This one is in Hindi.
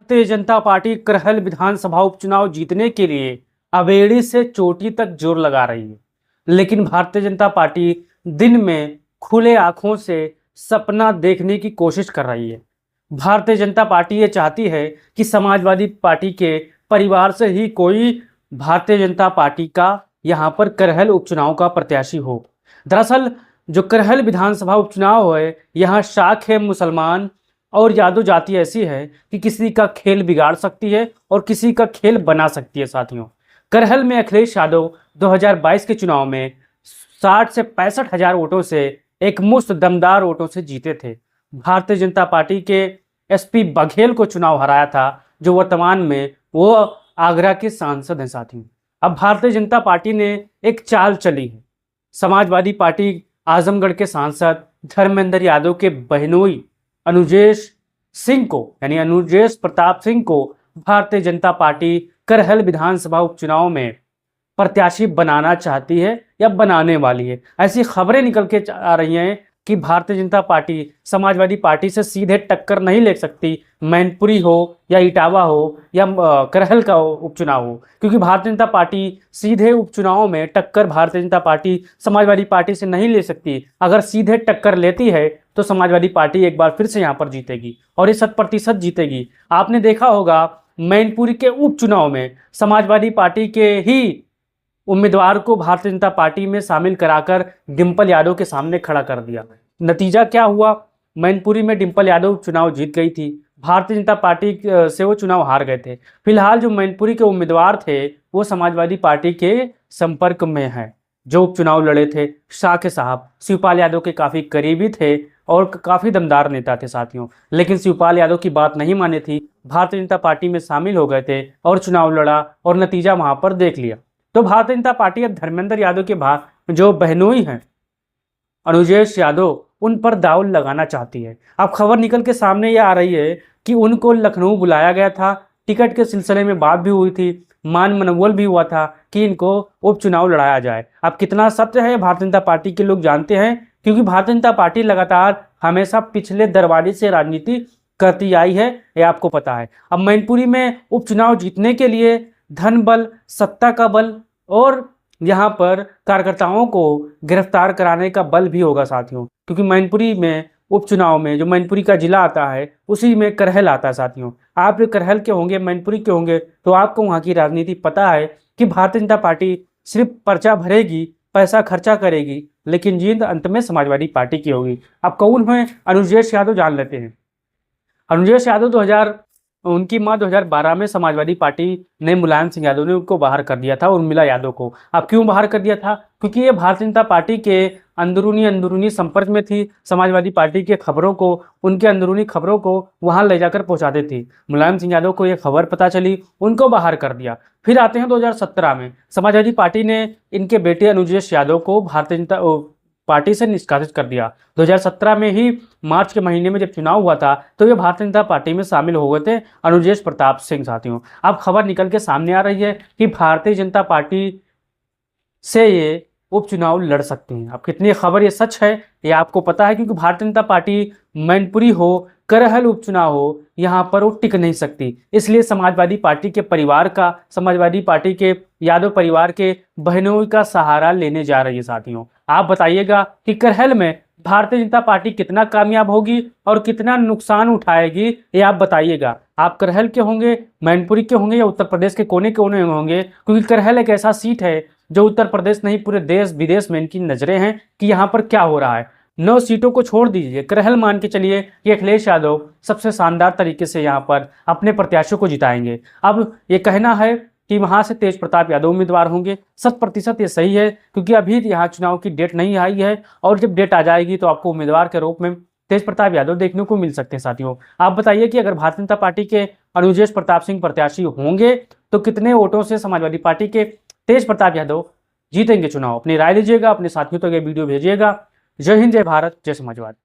भारतीय जनता पार्टी करहल विधानसभा उपचुनाव जीतने के लिए अबेड़ी से चोटी तक जोर लगा रही है, लेकिन भारतीय जनता पार्टी दिन में खुले आंखों से सपना देखने की कोशिश कर रही है। भारतीय जनता पार्टी ये चाहती है कि समाजवादी पार्टी के परिवार से ही कोई भारतीय जनता पार्टी का यहाँ पर करहल उपचुनाव का प्रत्याशी हो। दरअसल जो करहल विधानसभा उपचुनाव है, यहाँ शाख है मुसलमान और यादव जाति ऐसी है कि किसी का खेल बिगाड़ सकती है और किसी का खेल बना सकती है। साथियों, करहल में अखिलेश यादव 2022 के चुनाव में 60 से 65 हजार वोटों से एक मुश्त दमदार वोटों से जीते थे। भारतीय जनता पार्टी के एसपी बघेल को चुनाव हराया था, जो वर्तमान में वो आगरा के सांसद हैं। साथियों, अब भारतीय जनता पार्टी ने एक चाल चली है। समाजवादी पार्टी आजमगढ़ के सांसद धर्मेंद्र यादव के बहनोई अनुजेश सिंह को, यानी अनुजेश प्रताप सिंह को भारतीय जनता पार्टी करहल विधानसभा उपचुनाव में प्रत्याशी बनाना चाहती है या बनाने वाली है। ऐसी खबरें निकल के आ रही हैं कि भारतीय जनता पार्टी समाजवादी पार्टी से सीधे टक्कर नहीं ले सकती, मैनपुरी हो या इटावा हो या करहल का उपचुनाव हो, क्योंकि भारतीय जनता पार्टी सीधे उपचुनाव में टक्कर भारतीय जनता पार्टी समाजवादी पार्टी से नहीं ले सकती। अगर सीधे टक्कर लेती है तो समाजवादी पार्टी एक बार फिर से यहाँ पर जीतेगी और ये 100% जीतेगी। आपने देखा होगा मैनपुरी के उपचुनाव में समाजवादी पार्टी के ही उम्मीदवार को भारतीय जनता पार्टी में शामिल कराकर डिंपल यादव के सामने खड़ा कर दिया। नतीजा क्या हुआ? मैनपुरी में डिंपल यादव चुनाव जीत गई थी, भारतीय जनता पार्टी से वो चुनाव हार गए थे। फिलहाल जो मैनपुरी के उम्मीदवार थे वो समाजवादी पार्टी के संपर्क में हैं। जो उपचुनाव लड़े थे शाह साहब शिवपाल यादव के काफ़ी करीबी थे और काफ़ी दमदार नेता थे। साथियों, लेकिन शिवपाल यादव की बात नहीं मानी थी, भारतीय जनता पार्टी में शामिल हो गए थे और चुनाव लड़ा और नतीजा वहाँ पर देख लिया। तो भारतीय जनता पार्टी अब धर्मेंद्र यादव के जो बहनोई हैं अनुजेश यादव, उन पर दांव लगाना चाहती है। अब खबर निकल के सामने ये आ रही है कि उनको लखनऊ बुलाया गया था, टिकट के सिलसिले में बात भी हुई थी, मान मनवल भी हुआ था कि इनको उपचुनाव लड़ाया जाए। अब कितना सत्य है भारतीय जनता पार्टी के लोग जानते हैं, क्योंकि भारतीय जनता पार्टी लगातार हमेशा पिछले दरवाजे से राजनीति करती आई है, ये आपको पता है। अब मैनपुरी में उपचुनाव जीतने के लिए धन बल, सत्ता का बल और यहाँ पर कार्यकर्ताओं को गिरफ्तार कराने का बल भी होगा। साथियों, क्योंकि मैनपुरी में उपचुनाव में जो मैनपुरी का जिला आता है उसी में करहल आता है। साथियों, आप करहल के होंगे, मैनपुरी के होंगे, तो आपको वहाँ की राजनीति पता है कि भारतीय जनता पार्टी सिर्फ पर्चा भरेगी, पैसा खर्चा करेगी, लेकिन जीत अंत में समाजवादी पार्टी की होगी। अब कौन है अनुजेश यादव, जान लेते हैं। अनुजेश यादव उनकी मां 2012 में समाजवादी पार्टी ने मुलायम सिंह यादव ने उनको बाहर कर दिया था, उर्मिला यादव को। अब क्यों बाहर कर दिया था? क्योंकि ये भारतीय जनता पार्टी के अंदरूनी संपर्क में थी, समाजवादी पार्टी के खबरों को, उनके अंदरूनी खबरों को वहां ले जाकर पहुंचाते थी। मुलायम सिंह यादव को ये खबर पता चली, उनको बाहर कर दिया। फिर आते हैं 2017 में, समाजवादी पार्टी ने इनके बेटे अनुजेश यादव को भारतीय जनता पार्टी से निष्कासित कर दिया। 2017 में ही मार्च के महीने में जब चुनाव हुआ था तो ये भारतीय जनता पार्टी में शामिल हो गए थे अनुजेश प्रताप सिंह। साथियों, अब खबर निकल के सामने आ रही है कि भारतीय जनता पार्टी से ये उपचुनाव लड़ सकते हैं। अब कितनी खबर ये सच है ये आपको पता है, क्योंकि भारतीय जनता पार्टी मैनपुरी हो, करहल उपचुनाव हो, यहाँ पर वो टिक नहीं सकती। इसलिए समाजवादी पार्टी के परिवार का, समाजवादी पार्टी के यादव परिवार के बहनों का सहारा लेने जा रही है। साथियों, आप बताइएगा कि करहल में भारतीय जनता पार्टी कितना कामयाब होगी और कितना नुकसान उठाएगी, ये आप बताइएगा। आप करहल के होंगे, मैनपुरी के होंगे या उत्तर प्रदेश के कोने कोने होंगे, क्योंकि करहल एक ऐसा सीट है जो उत्तर प्रदेश नहीं पूरे देश विदेश में इनकी नजरें हैं कि यहाँ पर क्या हो रहा है। 9 सीटों को छोड़ दीजिए, करहल मान के चलिए कि अखिलेश यादव सबसे शानदार तरीके से यहाँ पर अपने प्रत्याशियों को जिताएंगे। अब ये कहना है कि वहाँ से तेज प्रताप यादव उम्मीदवार होंगे, 100% ये सही है, क्योंकि अभी यहाँ चुनाव की डेट नहीं आई है और जब डेट आ जाएगी तो आपको उम्मीदवार के रूप में तेज प्रताप यादव देखने को मिल सकते हैं। साथियों, आप बताइए कि अगर भारतीय जनता पार्टी के अनुजेश प्रताप सिंह प्रत्याशी होंगे तो कितने वोटों से समाजवादी पार्टी के तेज प्रताप यादव जीतेंगे चुनाव? अपनी राय दीजिएगा, अपने साथियों तक ये वीडियो भेजिएगा। जय हिंद, जय भारत, जय समाजवाद।